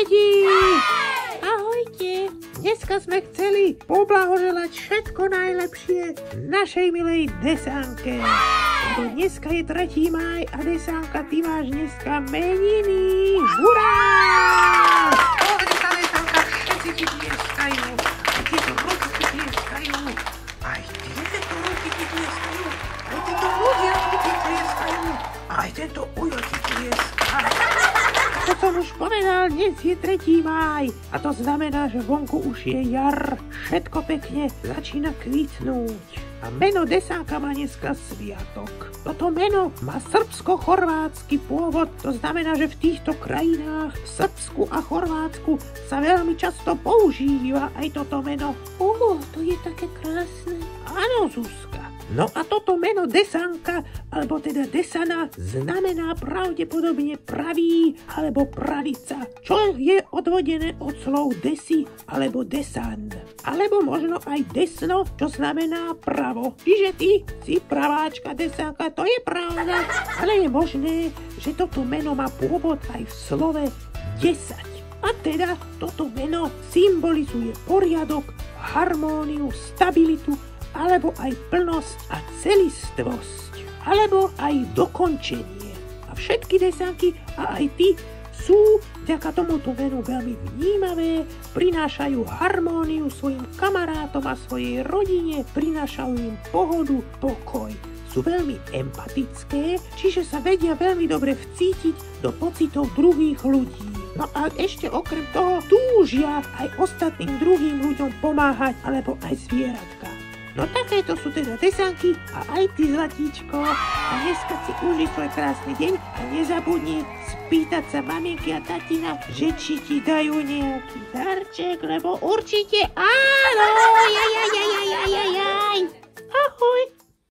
deti! Ahojte! Dneska sme chceli poblahoželať všetko najlepšie našej milej Desanke. Lebo dneska je 3. máj a Desanka, ty máš dneska meniny. Hurá! Desanka, všetci ti tieskajú. Aj tieto ruky ti tieskajú. Aj tieto ruky ti tieskajú. Aj tieto ľudia ti tieskajú. Aj tento ujo ti tieska. To som už povedal, dnes je 3. máj a to znamená, že vonku už je jar. Všetko pekne začína kvitnúť. A meno Desanka má dneska sviatok. Toto meno má srbsko-chorvátsky pôvod, to znamená, že v týchto krajinách, v Srbsku a Chorvátsku, sa veľmi často používa aj toto meno. To je také krásne. Áno, Zuzka. No a toto meno Desanka, alebo teda Desana, znamená pravdepodobne pravý alebo pravica, čo je odvodené od slov desi alebo desan. Alebo možno aj desno, čo znamená pravo. Čiže ty si praváčka, Desanka, to je pravda. Ale je možné, že toto meno má pôvod aj v slove 10. A teda toto meno symbolizuje poriadok, harmóniu, stabilitu, alebo aj plnosť a celistvosť, alebo aj dokončenie. A všetky Desanky a aj ty sú vďaka tomuto menu veľmi vnímavé, prinášajú harmóniu svojim kamarátom a svojej rodine, prinášajú im pohodu, pokoj. Sú veľmi empatické, čiže sa vedia veľmi dobre vcítiť do pocitov druhých ľudí. No a ešte okrem toho túžia aj ostatným druhým ľuďom pomáhať, alebo aj zvieratkám. No takéto sú teda Desanky a aj ty, Zlatíčko. A dneska si užij svoj krásny deň a nezabudni spýtať sa maminky a tatina, že či ti dajú nejaký darček, lebo určite áno,